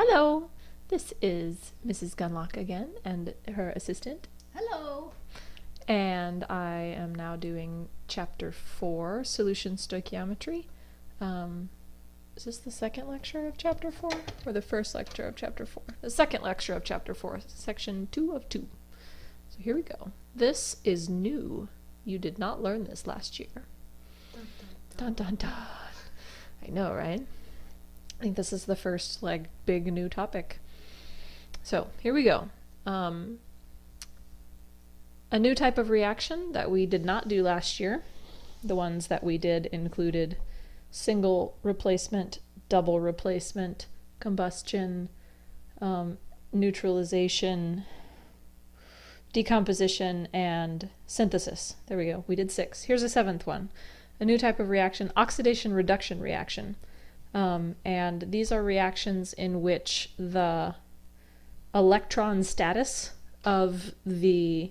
Hello, this is Mrs. Gunlock again and her assistant. Hello. And I am now doing Chapter 4, Solution Stoichiometry. Is this the second lecture of Chapter 4? Or the first lecture of Chapter 4? The second lecture of Chapter 4, Section 2 of 2. So here we go. This is new. You did not learn this last year. Dun dun dun. I know, right? I think this is the first, big new topic. So, here we go. A new type of reaction that we did not do last year. The ones that we did included single replacement, double replacement, combustion, neutralization, decomposition, and synthesis. There we go. We did 6. Here's a 7th one. A new type of reaction, oxidation-reduction reaction. And these are reactions in which the electron status of the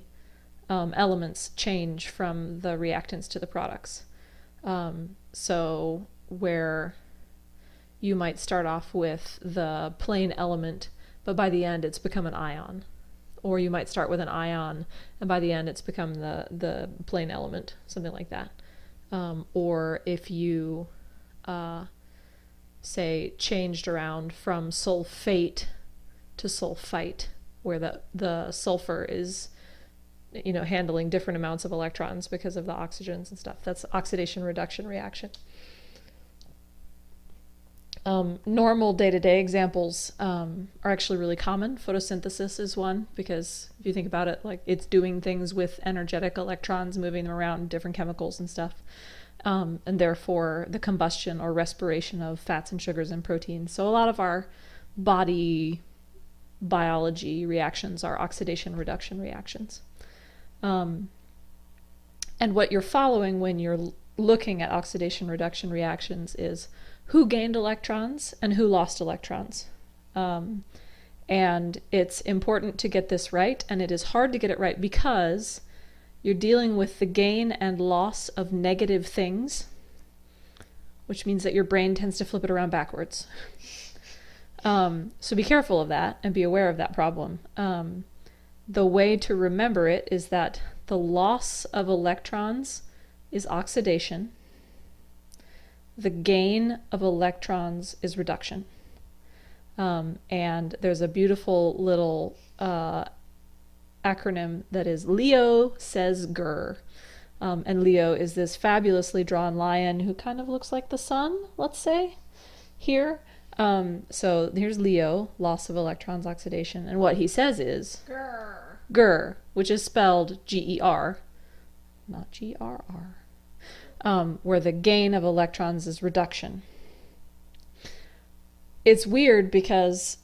elements change from the reactants to the products. So where you might start off with the plain element, but by the end it's become an ion. Or you might start with an ion, and by the end it's become the plain element, something like that. Or if you say changed around from sulfate to sulfite, where the sulfur is handling different amounts of electrons because of the oxygens and stuff. That's oxidation reduction reaction. Normal day-to-day examples are actually really common. Photosynthesis is one, because if you think about it, it's doing things with energetic electrons, moving them around, different chemicals and stuff. And therefore the combustion or respiration of fats and sugars and proteins. So a lot of our body biology reactions are oxidation reduction reactions. And what you're following when you're looking at oxidation reduction reactions is who gained electrons and who lost electrons. And it's important to get this right, and it is hard to get it right because you're dealing with the gain and loss of negative things, which means that your brain tends to flip it around backwards. So be careful of that and be aware of that problem. The way to remember it is that the loss of electrons is oxidation. The gain of electrons is reduction. And there's a beautiful little acronym that is LEO says GER. And Leo is this fabulously drawn lion who kind of looks like the sun, let's say, here. So here's Leo, loss of electrons, oxidation. And what he says is GER, which is spelled G-E-R, not G-R-R, where the gain of electrons is reduction. It's weird because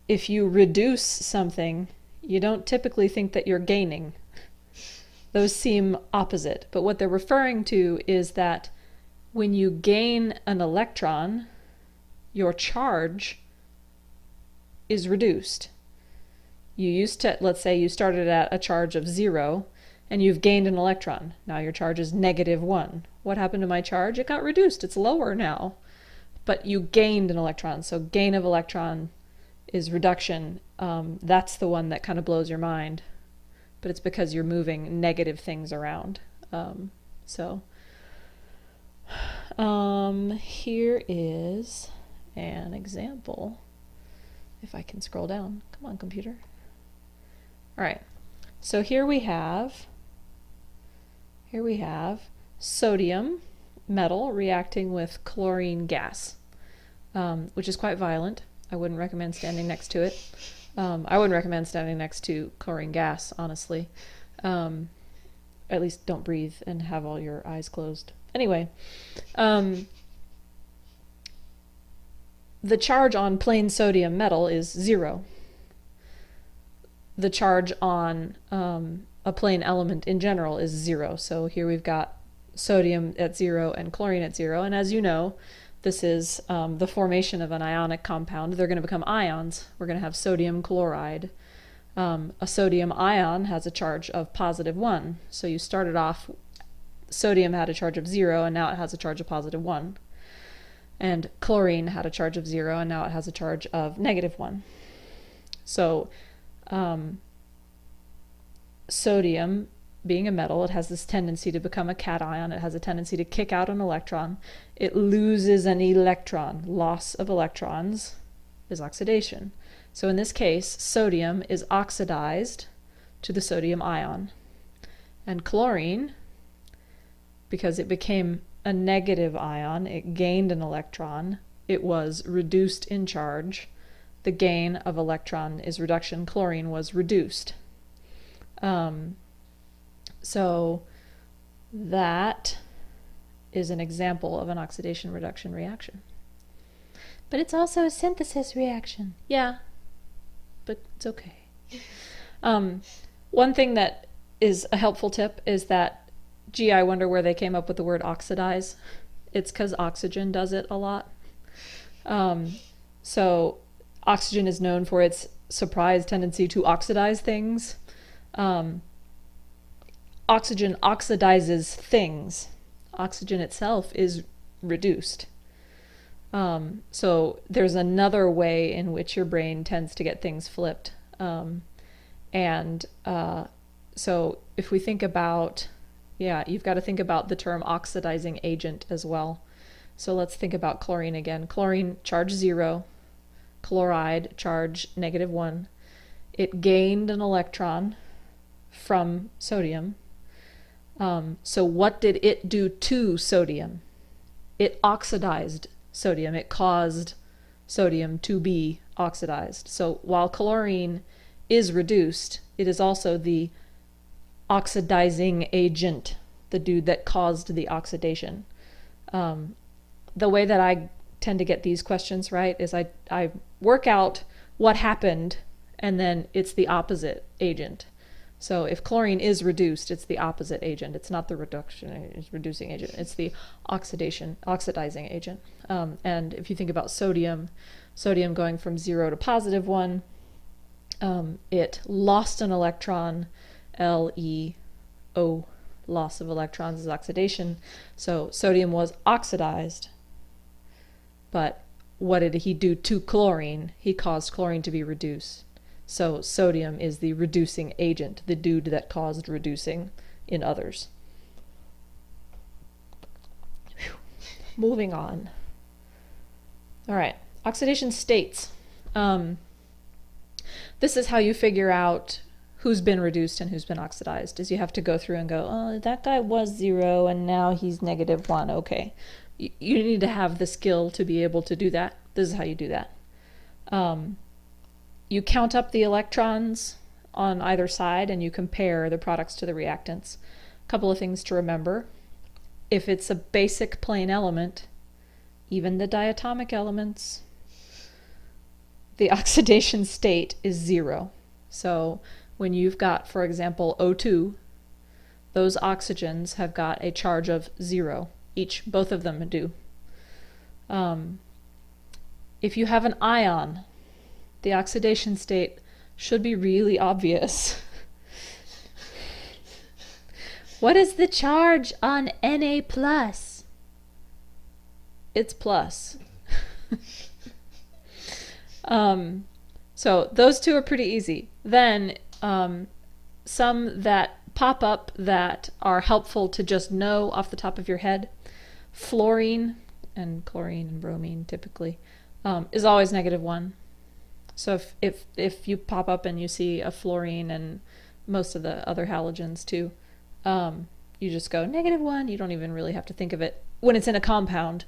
if you reduce something, you don't typically think that you're gaining. Those seem opposite. But what they're referring to is that when you gain an electron, your charge is reduced. You used to, let's say you started at a charge of 0, and you've gained an electron. Now your charge is -1. What happened to my charge? It got reduced. It's lower now. But you gained an electron. So gain of electron is reduction. That's the one that kind of blows your mind. But it's because you're moving negative things around. Here is an example. If I can scroll down. Come on, computer. All right. So here we have sodium metal reacting with chlorine gas, which is quite violent. I wouldn't recommend standing next to it. I wouldn't recommend standing next to chlorine gas, honestly. At least don't breathe and have all your eyes closed. Anyway, the charge on plain sodium metal is 0. The charge on a plain element in general is 0. So here we've got sodium at 0 and chlorine at 0. And as you know, this is the formation of an ionic compound. They're going to become ions. We're going to have sodium chloride. A sodium ion has a charge of +1. So you started off, sodium had a charge of 0, and now it has a charge of +1. And chlorine had a charge of 0, and now it has a charge of -1. So sodium, being a metal, it has this tendency to become a cation. It has a tendency to kick out an electron. It loses an electron. Loss of electrons is oxidation. So in this case, sodium is oxidized to the sodium ion. And chlorine, because it became a negative ion, it gained an electron, it was reduced in charge. The gain of electron is reduction. Chlorine was reduced. So that is an example of an oxidation-reduction reaction. But it's also a synthesis reaction. Yeah, but it's okay. One thing that is a helpful tip is that, gee, I wonder where they came up with the word oxidize. It's because oxygen does it a lot. So oxygen is known for its surprise tendency to oxidize things. Oxygen oxidizes things. Oxygen itself is reduced. So there's another way in which your brain tends to get things flipped. So if we think about, you've got to think about the term oxidizing agent as well. So let's think about chlorine again. Chlorine, charge 0. Chloride, charge -1. It gained an electron from sodium. So what did it do to sodium? It oxidized sodium. It caused sodium to be oxidized. So while chlorine is reduced, it is also the oxidizing agent, the dude that caused the oxidation. The way that I tend to get these questions right is I work out what happened, and then it's the opposite agent. So if chlorine is reduced, it's the opposite agent. It's not the reducing agent. It's the oxidizing agent. And if you think about sodium going from 0 to +1, it lost an electron. LeO, loss of electrons, is oxidation. So sodium was oxidized. But what did he do to chlorine? He caused chlorine to be reduced. So sodium is the reducing agent, the dude that caused reducing in others. Whew. Moving on. All right, oxidation states. This is how you figure out who's been reduced and who's been oxidized, is you have to go through and go, oh, that guy was 0 and now he's -1. Okay. You need to have the skill to be able to do that. This is how you do that. You count up the electrons on either side and you compare the products to the reactants. A couple of things to remember. If it's a basic plain element, even the diatomic elements, the oxidation state is 0. So when you've got, for example, O2, those oxygens have got a charge of 0 each. Both of them do. If you have an ion, the oxidation state should be really obvious. What is the charge on Na+? It's plus. So those two are pretty easy. Then some that pop up that are helpful to just know off the top of your head. Fluorine and chlorine and bromine typically is always -1. So if you pop up and you see a fluorine and most of the other halogens too, you just go -1. You don't even really have to think of it when it's in a compound.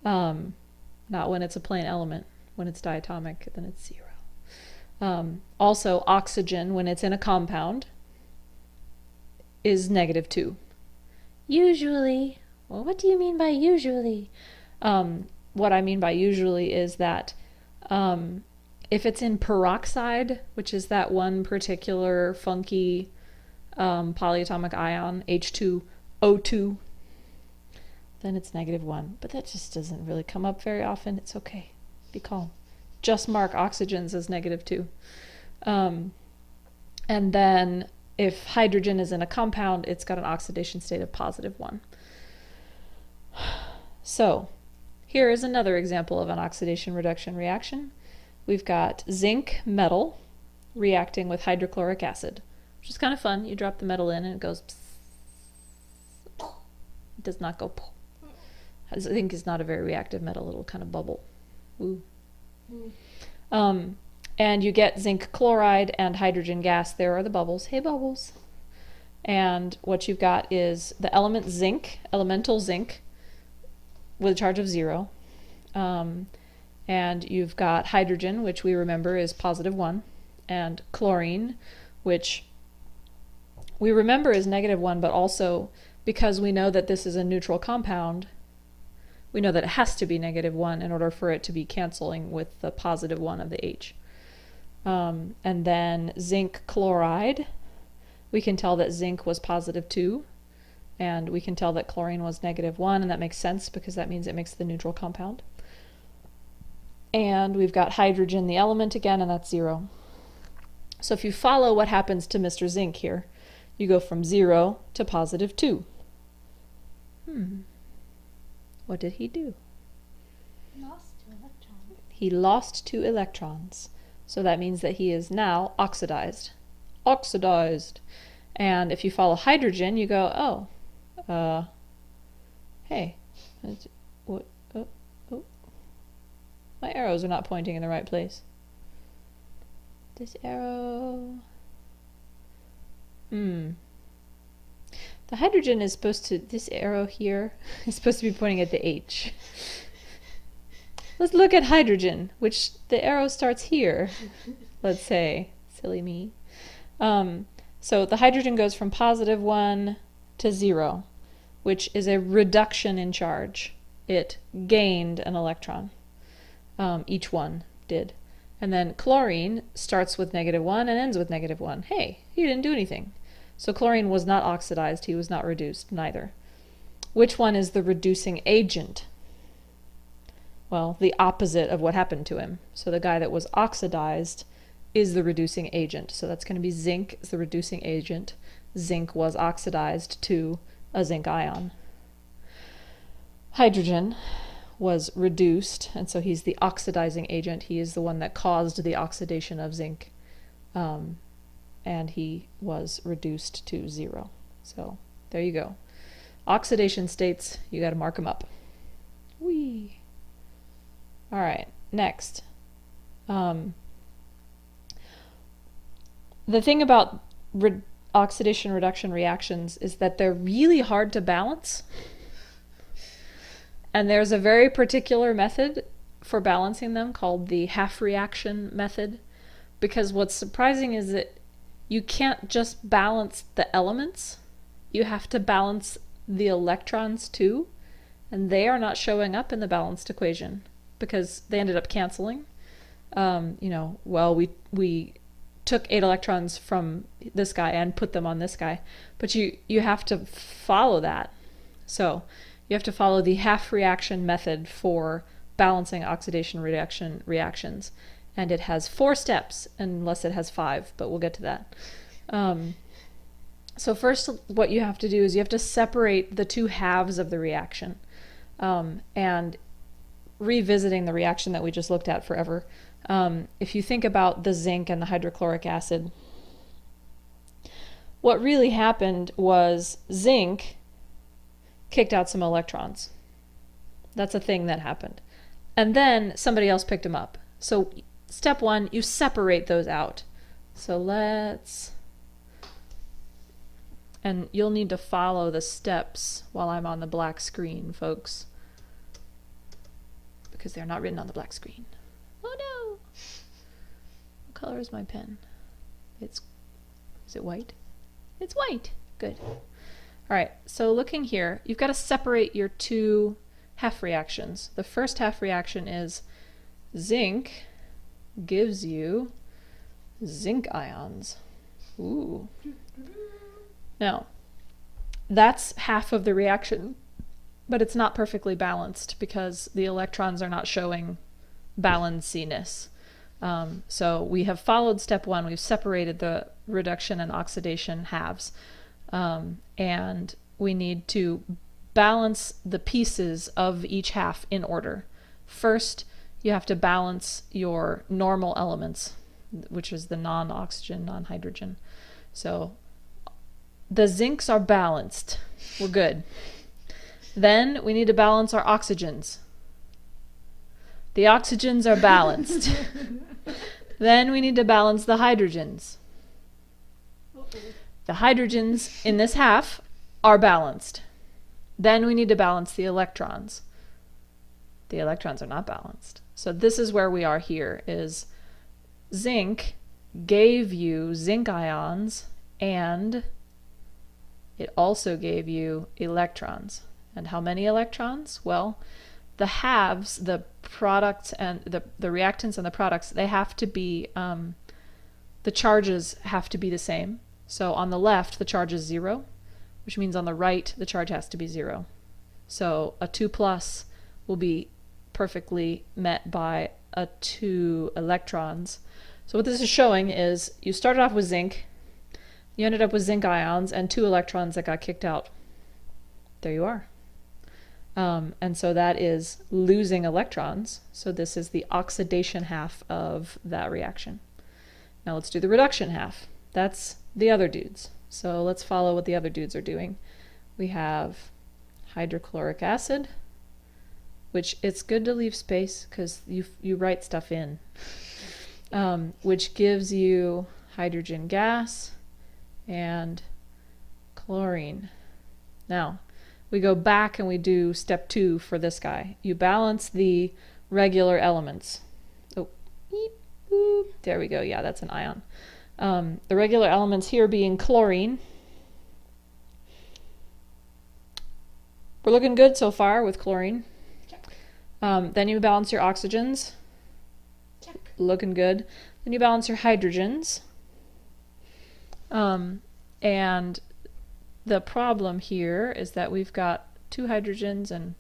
Not when it's a plain element. When it's diatomic, then it's 0. Also, oxygen, when it's in a compound, is -2. Usually. Well, what do you mean by usually? What I mean by usually is that if it's in peroxide, which is that one particular funky polyatomic ion, H2O2, then it's -1. But that just doesn't really come up very often. It's okay. Be calm. Just mark oxygens as -2. And then if hydrogen is in a compound, it's got an oxidation state of +1. So here is another example of an oxidation-reduction reaction. We've got zinc metal reacting with hydrochloric acid, which is kind of fun. You drop the metal in and it goes psst. It does not go psst. Zinc is not a very reactive metal. It'll kind of bubble. Ooh. And you get zinc chloride and hydrogen gas. There are the bubbles. Hey, bubbles. And what you've got is the element zinc, elemental zinc, with a charge of 0. And you've got hydrogen, which we remember is positive 1, and chlorine, which we remember is negative 1, but also because we know that this is a neutral compound, we know that it has to be negative 1 in order for it to be canceling with the positive 1 of the H. And then zinc chloride, we can tell that zinc was positive 2, and we can tell that chlorine was negative 1, and that makes sense because that means it makes the neutral compound. And we've got hydrogen, the element again, and that's 0. So if you follow what happens to Mr. Zinc here, you go from 0 to positive 2. What did he do? Lost 2 electrons. He lost 2 electrons. So that means that he is now oxidized. Oxidized. And if you follow hydrogen, you go, oh, hey, what? Oh, my arrows are not pointing in the right place. This arrow. The hydrogen is supposed to, this arrow here is supposed to be pointing at the H. Let's look at hydrogen, which the arrow starts here, let's say. Silly me. So the hydrogen goes from positive 1 to 0, which is a reduction in charge. It gained an electron. Each one did. And then chlorine starts with negative 1 and ends with negative 1. Hey, he didn't do anything. So chlorine was not oxidized. He was not reduced, neither. Which one is the reducing agent? Well, the opposite of what happened to him. So the guy that was oxidized is the reducing agent. So that's going to be zinc is the reducing agent. Zinc was oxidized to a zinc ion. Hydrogen was reduced, and so he's the oxidizing agent. He is the one that caused the oxidation of zinc, and he was reduced to 0. So there you go. Oxidation states, you got to mark them up. Whee! All right, next. The thing about oxidation reduction reactions is that they're really hard to balance. And there's a very particular method for balancing them called the half reaction method. Because what's surprising is that you can't just balance the elements. You have to balance the electrons too. And they are not showing up in the balanced equation because they ended up canceling. Well, we took 8 electrons from this guy and put them on this guy. But you have to follow that. So you have to follow the half reaction method for balancing oxidation reduction reactions. And it has 4 steps, unless it has 5, but we'll get to that. So first, what you have to do is you have to separate the 2 halves of the reaction. And revisiting the reaction that we just looked at forever, if you think about the zinc and the hydrochloric acid, what really happened was zinc kicked out some electrons. That's a thing that happened. And then somebody else picked them up. So step 1, you separate those out. So let's, and you'll need to follow the steps while I'm on the black screen, folks, because they're not written on the black screen. Oh no! What color is my pen? Is it white? It's white. Good. All right, so looking here, you've got to separate your 2 half reactions. The first half reaction is zinc gives you zinc ions. Ooh. Now, that's half of the reaction, but it's not perfectly balanced because the electrons are not showing balanciness. So we have followed step 1. We've separated the reduction and oxidation halves. And we need to balance the pieces of each half in order. First, you have to balance your normal elements, which is the non-oxygen, non-hydrogen. So the zincs are balanced. We're good. Then we need to balance our oxygens. The oxygens are balanced. Then we need to balance the hydrogens. The hydrogens in this half are balanced. Then we need to balance the electrons. The electrons are not balanced. So this is where we are here, is zinc gave you zinc ions and it also gave you electrons. And how many electrons? Well, the halves, the products and the reactants and the products, they have to be, the charges have to be the same. So on the left, the charge is 0, which means on the right, the charge has to be 0. So a 2 plus will be perfectly met by a 2 electrons. So what this is showing is you started off with zinc, you ended up with zinc ions and 2 electrons that got kicked out. There you are. And so that is losing electrons. So this is the oxidation half of that reaction. Now let's do the reduction half. That's the other dudes. So let's follow what the other dudes are doing. We have hydrochloric acid, which it's good to leave space because you write stuff in, which gives you hydrogen gas and chlorine. Now, we go back and we do step 2 for this guy. You balance the regular elements. Oh, beep, boop. There we go. Yeah, that's an ion. The regular elements here being chlorine. We're looking good so far with chlorine. Then you balance your oxygens. Check. Looking good. Then you balance your hydrogens. And the problem here is that we've got 2 hydrogens, and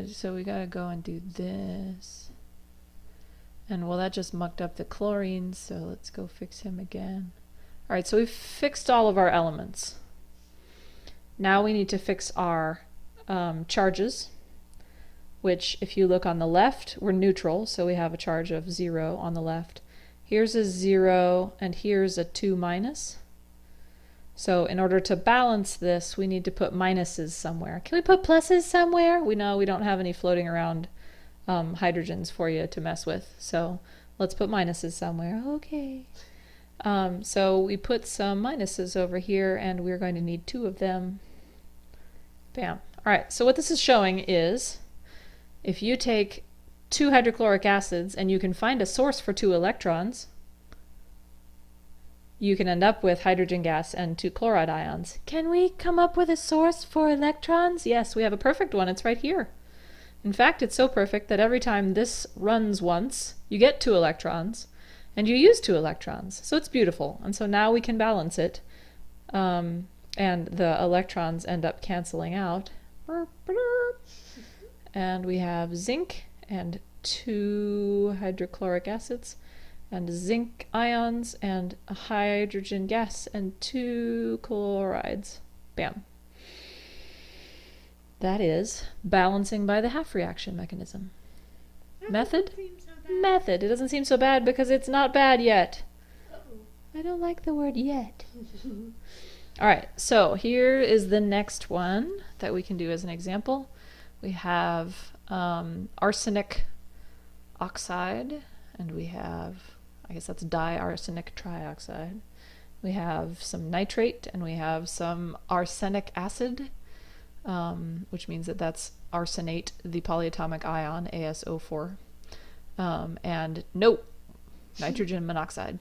so we gotta go and do this. And well, that just mucked up the chlorine, so let's go fix him again. All right, so we've fixed all of our elements. Now we need to fix our charges, which if you look on the left, we're neutral, so we have a charge of 0 on the left. Here's a 0, and here's a 2 minus. So in order to balance this, we need to put minuses somewhere. Can we put pluses somewhere? We know we don't have any floating around hydrogens for you to mess with. So let's put minuses somewhere. Okay. So we put some minuses over here, and we're going to need 2 of them. Bam. All right, so what this is showing is if you take 2 hydrochloric acids and you can find a source for 2 electrons, you can end up with hydrogen gas and 2 chloride ions. Can we come up with a source for electrons? Yes, we have a perfect one. It's right here. In fact, it's so perfect that every time this runs once, you get 2 electrons, and you use 2 electrons. So it's beautiful. And so now we can balance it, and the electrons end up canceling out. And we have zinc and 2 hydrochloric acids, and zinc ions, and a hydrogen gas, and 2 chlorides. Bam. That is balancing by the half reaction mechanism. Method? Method. It doesn't seem so bad because it's not bad yet. I don't like the word yet. All right, so here is the next one that we can do as an example. We have arsenic oxide, and we have, I guess that's diarsenic trioxide. We have some nitrate, and we have some arsenic acid, which means that that's arsenate, the polyatomic ion, ASO4, and nope, nitrogen monoxide.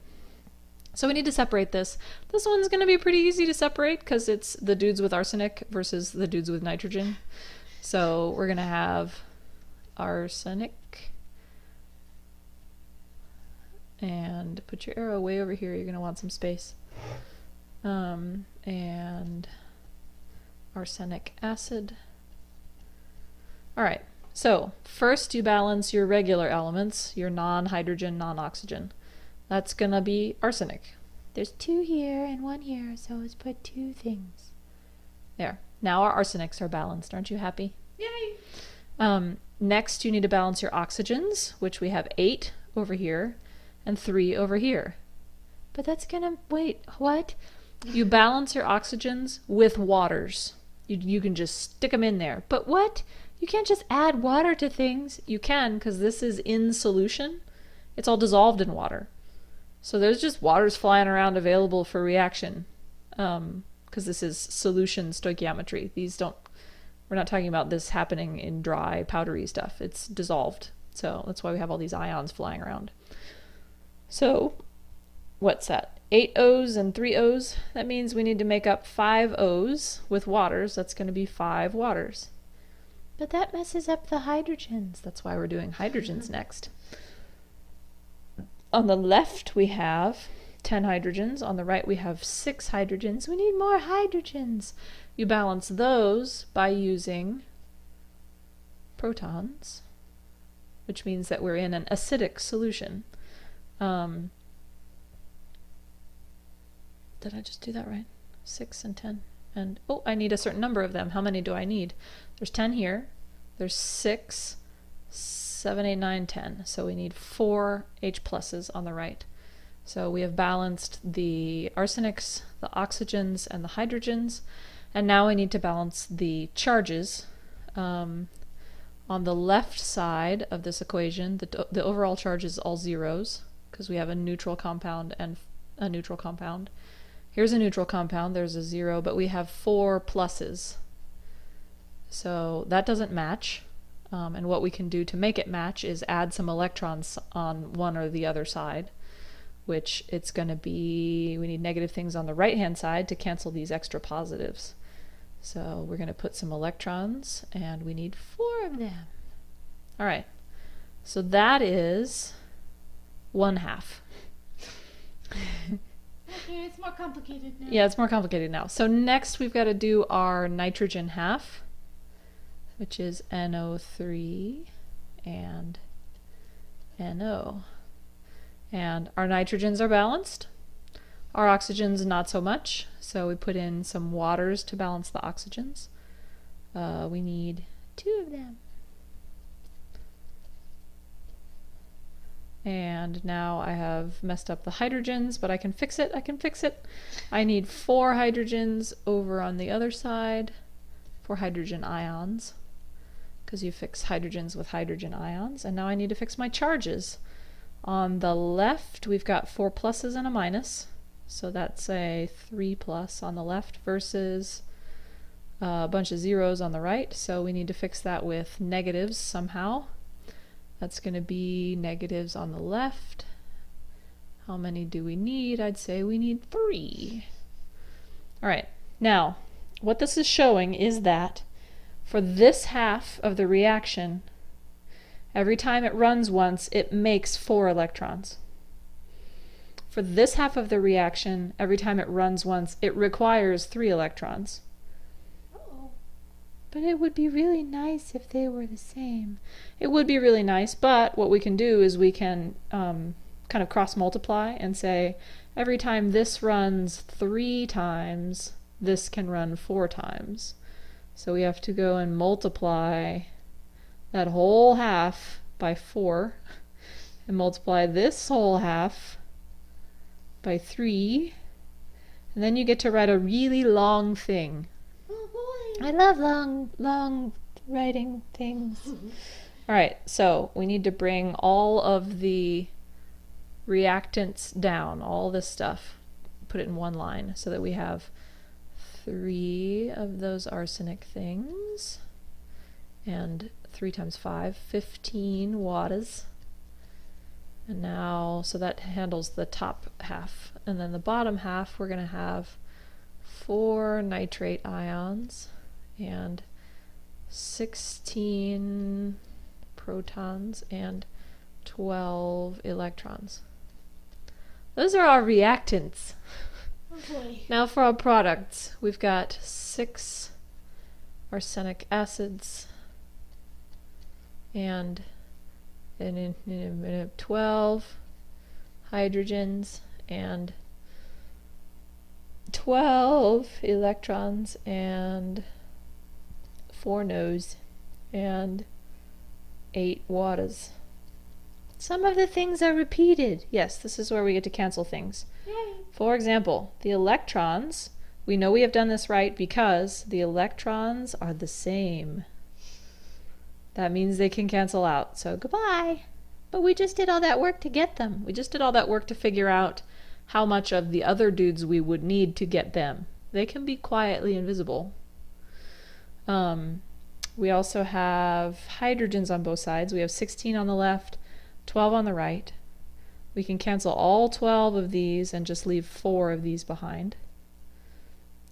So we need to separate this. This one's going to be pretty easy to separate because it's the dudes with arsenic versus the dudes with nitrogen. So we're going to have arsenic, and put your arrow way over here. You're going to want some space. And arsenic acid. All right, so first you balance your regular elements, your non-hydrogen, non-oxygen. That's going to be arsenic. There's 2 here and 1 here, so let's put 2 things. There. Now our arsenics are balanced. Aren't you happy? Yay! Next, you need to balance your oxygens, which we have 8 over here and 3 over here. But that's gonna... Wait, what? You balance your oxygens with waters. You can just stick them in there. But what? You can't just add water to things. You can, because this is in solution. It's all dissolved in water. So there's just waters flying around available for reaction. Because this is solution stoichiometry. We're not talking about this happening in dry, powdery stuff. It's dissolved. So that's why we have all these ions flying around. So what's that? 8 O's and 3 O's. That means we need to make up 5 O's with waters. That's going to be 5 waters. But that messes up the hydrogens. That's why we're doing hydrogens next. On the left we have 10 hydrogens. On the right we have 6 hydrogens. We need more hydrogens. You balance those by using protons, which means that we're in an acidic solution. Did I just do that right? 6 and 10. And, oh, I need a certain number of them. How many do I need? There's 10 here. There's 6, 7, 8, 9, 10. So we need 4 H pluses on the right. So we have balanced the arsenics, the oxygens, and the hydrogens. And now we need to balance the charges. On the left side of this equation, the overall charge is all zeros, because we have a neutral compound and a neutral compound. Here's a neutral compound, there's a 0, but we have 4 pluses. So that doesn't match. And what we can do to make it match is add some electrons on one or the other side, which it's going to be, we need negative things on the right-hand side to cancel these extra positives. So we're going to put some electrons, and we need 4 of them. All right, so that is 1/2. Okay, it's more complicated now. Yeah, it's more complicated now. So next we've got to do our nitrogen half, which is NO3 and NO. And our nitrogens are balanced. Our oxygens not so much, so we put in some waters to balance the oxygens. We need 2 of them. And now I have messed up the hydrogens, but I can fix it, I need 4 hydrogens over on the other side, 4 hydrogen ions, because you fix hydrogens with hydrogen ions. And now I need to fix my charges. On the left, we've got 4 pluses and a minus, so that's a 3 plus on the left versus a bunch of zeros on the right, so we need to fix that with negatives somehow. That's going to be negatives on the left. How many do we need? I'd say we need 3. All right, now what this is showing is that for this half of the reaction, every time it runs once, it makes 4 electrons. For this half of the reaction, every time it runs once, it requires 3 electrons. But it would be really nice if they were the same. It would be really nice, but what we can do is we can kind of cross multiply and say every time this runs 3 times, this can run 4 times. So we have to go and multiply that whole half by 4 and multiply this whole half by 3, and then you get to write a really long thing. I love long writing things. All right, so we need to bring all of the reactants down, all this stuff, put it in one line so that we have 3 of those arsenic things, and 3 times 5, 15 watts. And now, so that handles the top half, and then the bottom half we're going to have 4 nitrate ions and 16 protons and 12 electrons. Those are our reactants. Okay. Now for our products, we've got 6 arsenic acids and 12 hydrogens and 12 electrons and 4 no's, and 8 waters. Some of the things are repeated. Yes, this is where we get to cancel things. Yay. For example, the electrons, we know we have done this right because the electrons are the same. That means they can cancel out, so goodbye. But we just did all that work to get them. We just did all that work to figure out how much of the other dudes we would need to get them. They can be quietly invisible. We also have hydrogens on both sides. We have 16 on the left, 12 on the right. We can cancel all 12 of these and just leave 4 of these behind.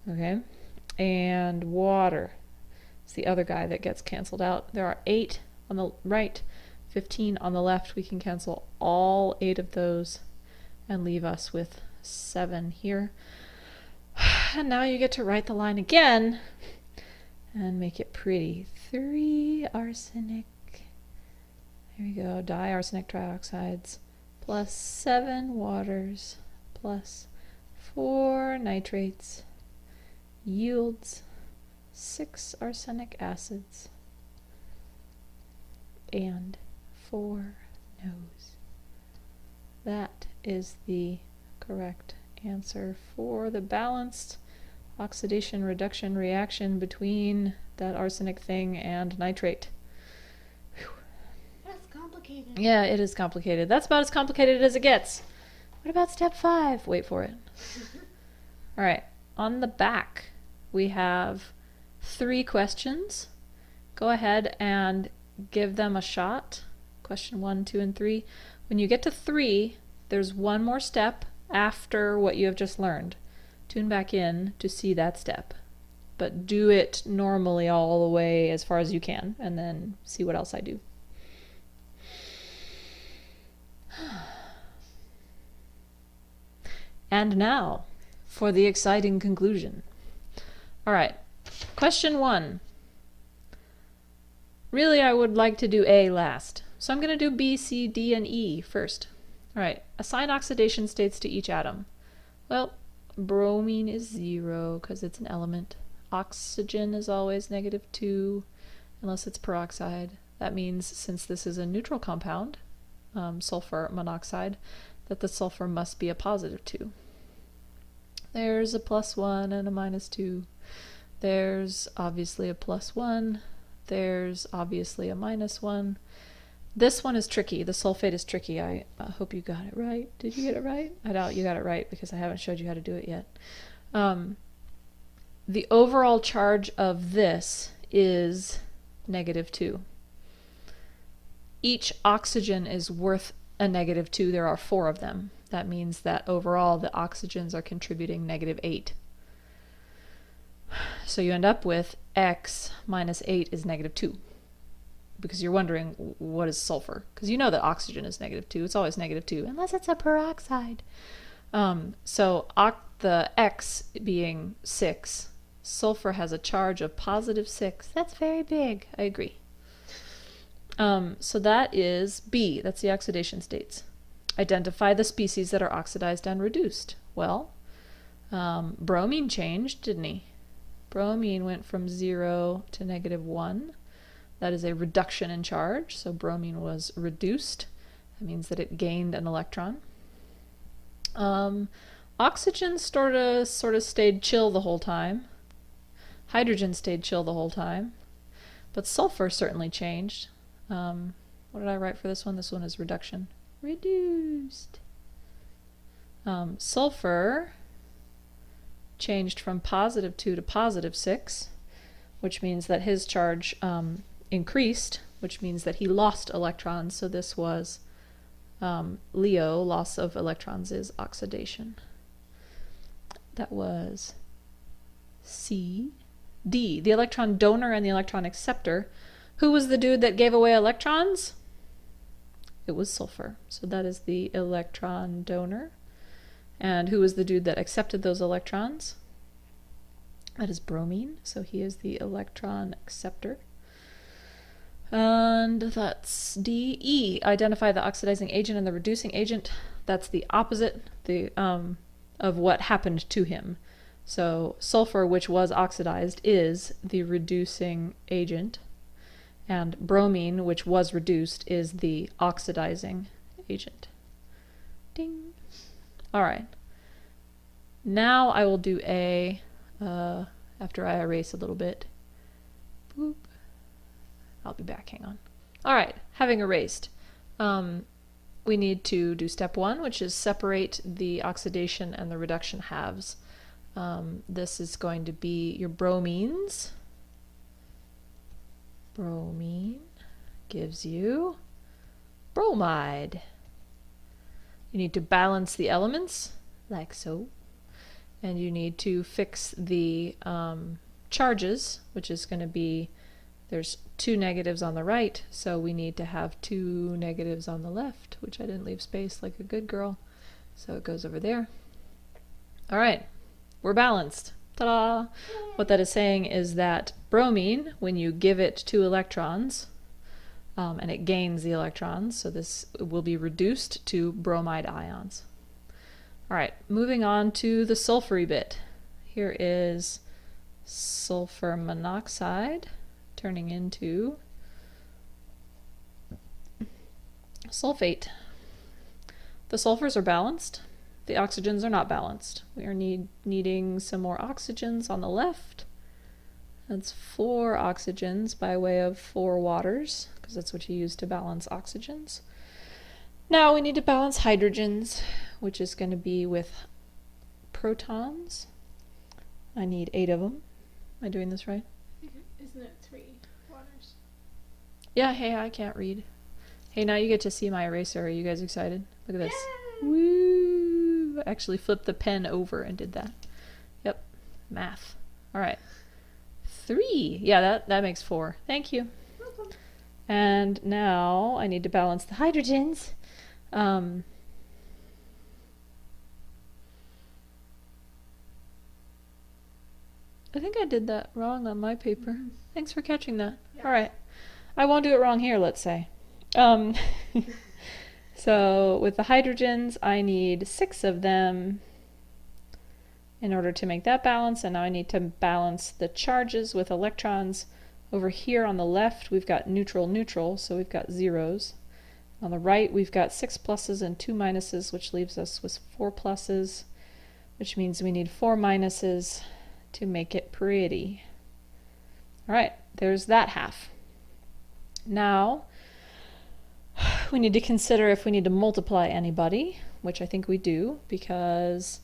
Okay, and water is the other guy that gets canceled out. There are 8 on the right, 15 on the left. We can cancel all 8 of those and leave us with 7 here. And now you get to write the line again and make it pretty. 3 arsenic, here we go, diarsenic trioxides, plus 7 waters, plus 4 nitrates, yields 6 arsenic acids, and 4 no's. That is the correct answer for the balanced oxidation reduction reaction between that arsenic thing and nitrate. Whew. That's complicated. Yeah, it is complicated. That's about as complicated as it gets. What about step 5? Wait for it. All right, on the back we have 3 questions. Go ahead and give them a shot. Question 1, 2, and 3. When you get to 3, there's one more step after what you have just learned. Tune back in to see that step. But do it normally all the way as far as you can, and then see what else I do. And now, for the exciting conclusion. All right, question 1. Really, I would like to do A last. So I'm going to do B, C, D, and E first. All right, assign oxidation states to each atom. Well, bromine is 0 because it's an element. Oxygen is always -2 unless it's peroxide. That means since this is a neutral compound, sulfur monoxide, that the sulfur must be a +2. There's a +1 and a -2. There's obviously a +1. There's obviously a -1. This one is tricky. The sulfate is tricky. I hope you got it right. Did you get it right? I doubt you got it right because I haven't showed you how to do it yet. The overall charge of this is -2. Each oxygen is worth a -2. There are 4 of them. That means that overall the oxygens are contributing -8. So you end up with X minus 8 is -2. Because you're wondering, what is sulfur? Because you know that oxygen is -2. It's always -2, unless it's a peroxide. So the X being 6, sulfur has a charge of +6. That's very big. I agree. So that is B. That's the oxidation states. Identify the species that are oxidized and reduced. Well, bromine changed, didn't he? Bromine went from 0 to -1. That is a reduction in charge, so bromine was reduced. That means that it gained an electron. Oxygen sort of stayed chill the whole time. Hydrogen stayed chill the whole time. But sulfur certainly changed. What did I write for this one? This one is reduction. Reduced. Sulfur changed from +2 to +6, which means that his charge increased, which means that he lost electrons. So this was Leo, loss of electrons is oxidation. That was C. D, the electron donor and the electron acceptor. Who was the dude that gave away electrons? It was sulfur. So that is the electron donor. And who was the dude that accepted those electrons? That is bromine. So he is the electron acceptor. And that's D. E, identify the oxidizing agent and the reducing agent. That's the opposite of what happened to him. So sulfur, which was oxidized, is the reducing agent, and bromine, which was reduced, is the oxidizing agent. Ding. All right. Now I will do A after I erase a little bit. Boop. I'll be back, hang on. All right, having erased, we need to do step 1, which is separate the oxidation and the reduction halves. This is going to be your bromines. Bromine gives you bromide. You need to balance the elements, like so. And you need to fix the charges, which is going to be, there's 2 negatives on the right, so we need to have 2 negatives on the left, which I didn't leave space like a good girl. So it goes over there. All right, we're balanced. Ta-da! What that is saying is that bromine, when you give it 2 electrons, and it gains the electrons, so this will be reduced to bromide ions. All right, moving on to the sulfury bit. Here is sulfur monoxide turning into sulfate. The sulfurs are balanced. The oxygens are not balanced. We are needing some more oxygens on the left. That's 4 oxygens by way of 4 waters, because that's what you use to balance oxygens. Now we need to balance hydrogens, which is going to be with protons. I need 8 of them. Am I doing this right? Isn't it 3 waters? Yeah, hey, I can't read. Hey, now you get to see my eraser. Are you guys excited? Look at this. Yay! Woo! I actually flipped the pen over and did that. Yep, math. All right. 3. Yeah, that makes 4. Thank you. Welcome. And now I need to balance the hydrogens. I think I did that wrong on my paper. Mm-hmm. Thanks for catching that. Yeah. All right. I won't do it wrong here, let's say. So with the hydrogens, I need 6 of them in order to make that balance, and now I need to balance the charges with electrons. Over here on the left, we've got neutral, neutral, so we've got zeros. On the right, we've got 6 pluses and 2 minuses, which leaves us with 4 pluses, which means we need 4 minuses to make it pretty. All right, there's that half. Now, we need to consider if we need to multiply anybody, which I think we do, because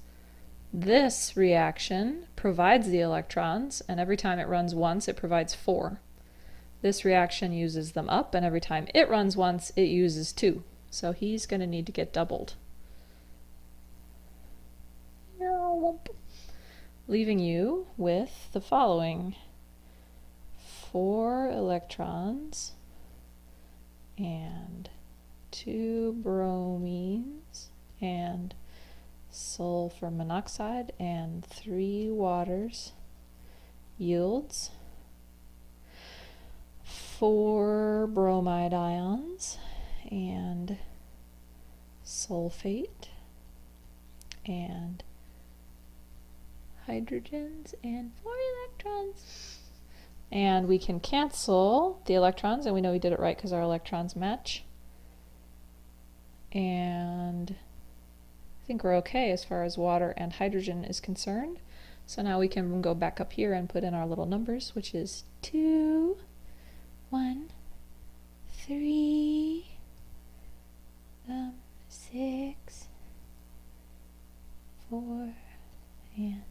this reaction provides the electrons, and every time it runs once, it provides 4. This reaction uses them up, and every time it runs once, it uses 2. So he's going to need to get doubled. Leaving you with the following: 4 electrons and 2 bromines and sulfur monoxide and 3 waters yields 4 bromide ions and sulfate and hydrogens and 4 electrons. And we can cancel the electrons, and we know we did it right because our electrons match. And I think we're okay as far as water and hydrogen is concerned. So now we can go back up here and put in our little numbers, which is 2, 1, 3, 6, 4, and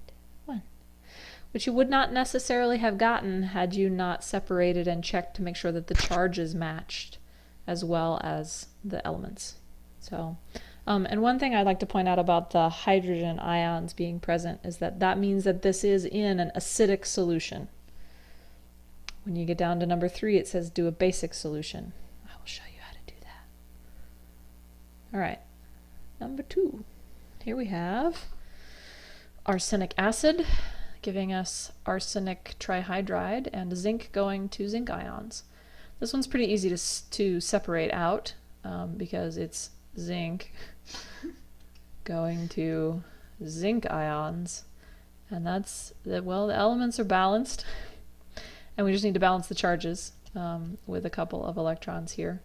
1. Which you would not necessarily have gotten had you not separated and checked to make sure that the charges matched as well as the elements. So, and one thing I'd like to point out about the hydrogen ions being present is that that means that this is in an acidic solution. When you get down to number 3, it says do a basic solution. I will show you how to do that. All right, number 2. Here we have arsenic acid, giving us arsenic trihydride, and zinc going to zinc ions. This one's pretty easy to separate out because it's zinc going to zinc ions, And that's, well, the elements are balanced. And we just need to balance the charges with a couple of electrons here.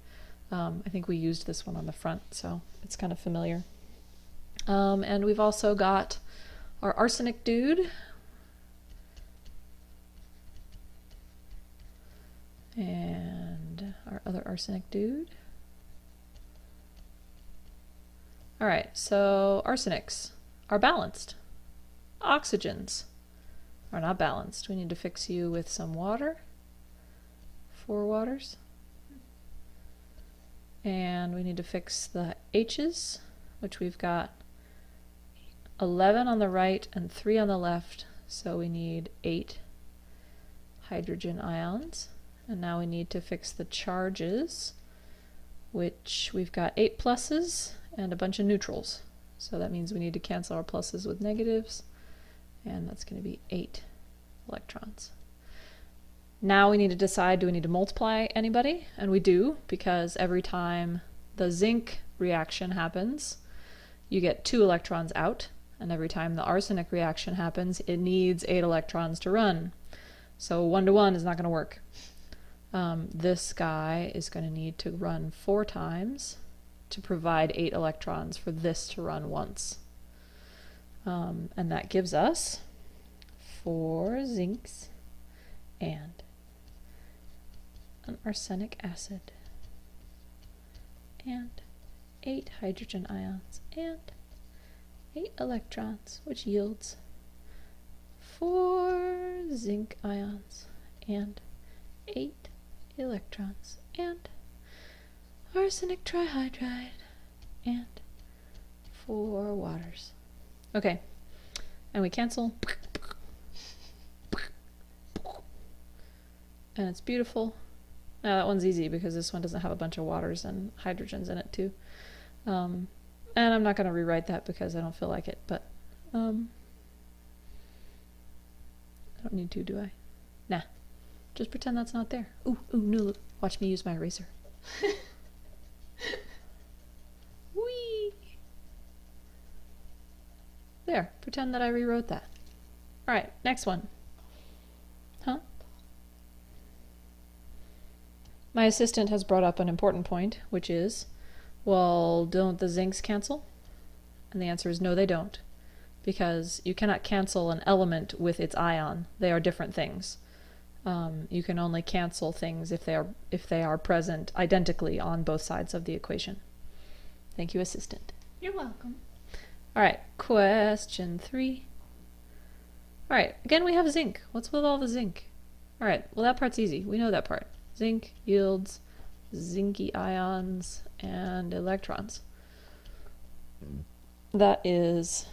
I think we used this one on the front, so it's kind of familiar. And we've also got our arsenic dude. And our other arsenic dude. Alright, so arsenics are balanced. Oxygens are not balanced. We need to fix you with some water. 4 waters. And we need to fix the H's, which we've got 11 on the right and 3 on the left, so we need 8 hydrogen ions. And now we need to fix the charges, which we've got 8 pluses and a bunch of neutrals. So that means we need to cancel our pluses with negatives, and that's going to be 8 electrons. Now we need to decide, do we need to multiply anybody? And we do, because every time the zinc reaction happens, you get 2 electrons out, and every time the arsenic reaction happens, it needs 8 electrons to run. So 1 to 1 is not going to work. This guy is going to need to run 4 times to provide 8 electrons for this to run once. And that gives us 4 zincs and an arsenic acid and 8 hydrogen ions and 8 electrons, which yields 4 zinc ions and 8 electrons and arsenic trihydride and 4 waters. Okay, and we cancel, and it's beautiful. Now that one's easy because this one doesn't have a bunch of waters and hydrogens in it too. And I'm not going to rewrite that because I don't feel like it, but I don't need to, do I? Nah. Just pretend that's not there. Ooh, no, watch me use my eraser. Whee! There, pretend that I rewrote that. Alright, next one. Huh? My assistant has brought up an important point, which is, well, don't the zincs cancel? And the answer is no, they don't. Because you cannot cancel an element with its ion. They are different things. You can only cancel things if they are present identically on both sides of the equation. Thank you, assistant. You're welcome. All right, question 3. All right, again we have zinc. What's with all the zinc? All right, well that part's easy. We know that part. Zinc yields zinky ions and electrons. That is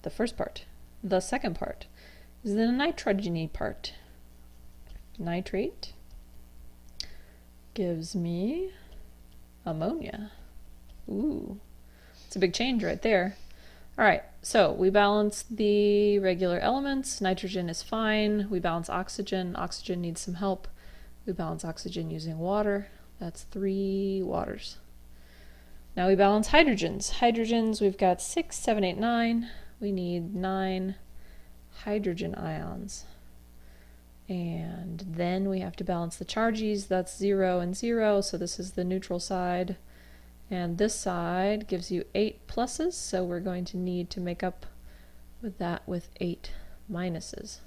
the first part. The second part is the nitrogen-y part. Nitrate gives me ammonia. Ooh, it's a big change right there. All right, so we balance the regular elements. Nitrogen is fine. We balance oxygen. Oxygen needs some help. We balance oxygen using water. That's 3 waters. Now we balance hydrogens. Hydrogens, we've got 6, 7, 8, 9. We need 9 hydrogen ions. And then we have to balance the charges. That's 0 and 0, so this is the neutral side. And this side gives you 8 pluses, so we're going to need to make up with that with 8 minuses.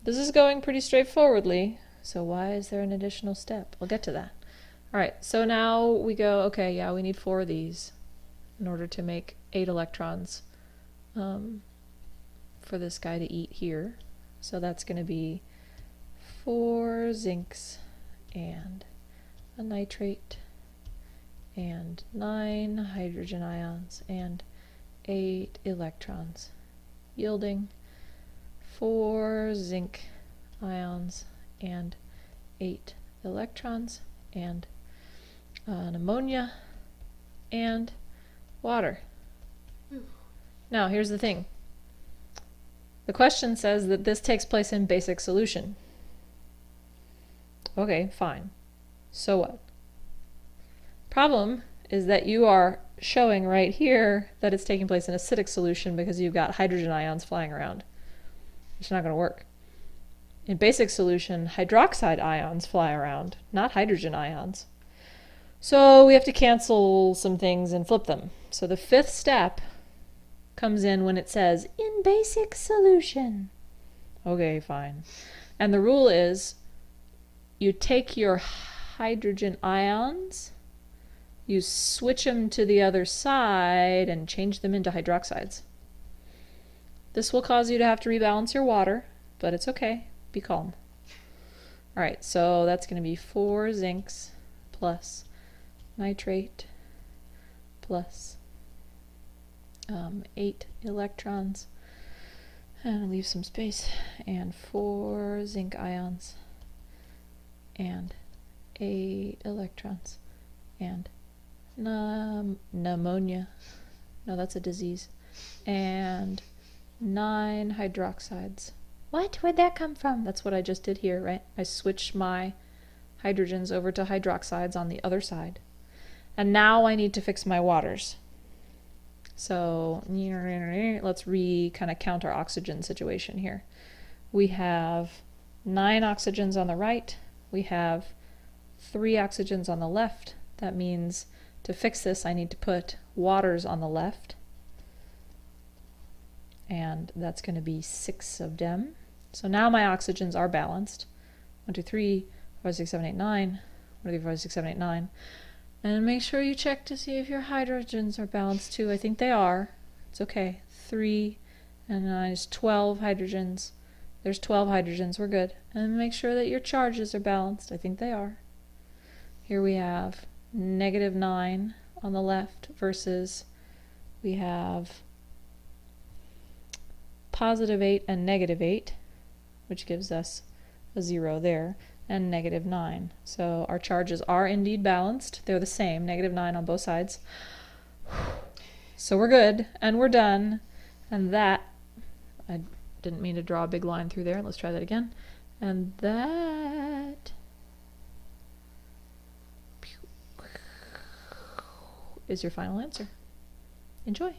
This is going pretty straightforwardly, so why is there an additional step? We'll get to that. Alright, so now we go, okay, yeah, we need 4 of these in order to make 8 electrons for this guy to eat here. So that's going to be 4 zincs and a nitrate and 9 hydrogen ions and 8 electrons, yielding 4 zinc ions and 8 electrons and an ammonia and water. Now here's the thing. The question says that this takes place in basic solution. Okay, fine. So what? Problem is that you are showing right here that it's taking place in acidic solution because you've got hydrogen ions flying around. It's not going to work. In basic solution, hydroxide ions fly around, not hydrogen ions. So we have to cancel some things and flip them. So the fifth step comes in when it says, in basic solution. Okay, fine. And the rule is, you take your hydrogen ions, you switch them to the other side and change them into hydroxides. This will cause you to have to rebalance your water, but it's okay. Be calm. Alright, so that's going to be 4 zincs plus nitrate plus 8 electrons, and leave some space, and 4 zinc ions, and 8 electrons, and pneumonia. No, that's a disease. And 9 hydroxides. What? Where'd that come from? That's what I just did here, right? I switched my hydrogens over to hydroxides on the other side. And now I need to fix my waters. So let's kind of count our oxygen situation here. We have 9 oxygens on the right. We have 3 oxygens on the left. That means to fix this, I need to put waters on the left. And that's going to be 6 of them. So now my oxygens are balanced. 1, 2, 3, 4, 5, 6, 7, 8, 9. 1, 2, 3, 4, 5, 6, 7, 8, 9. And make sure you check to see if your hydrogens are balanced too. I think they are. It's okay. 3 and 9 is 12 hydrogens. There's 12 hydrogens. We're good. And make sure that your charges are balanced. I think they are. Here we have -9 on the left versus we have +8 and -8, which gives us a 0 there, and -9. So our charges are indeed balanced. They're the same, -9 on both sides. So we're good, and we're done. And that, I didn't mean to draw a big line through there. Let's try that again. And that is your final answer. Enjoy.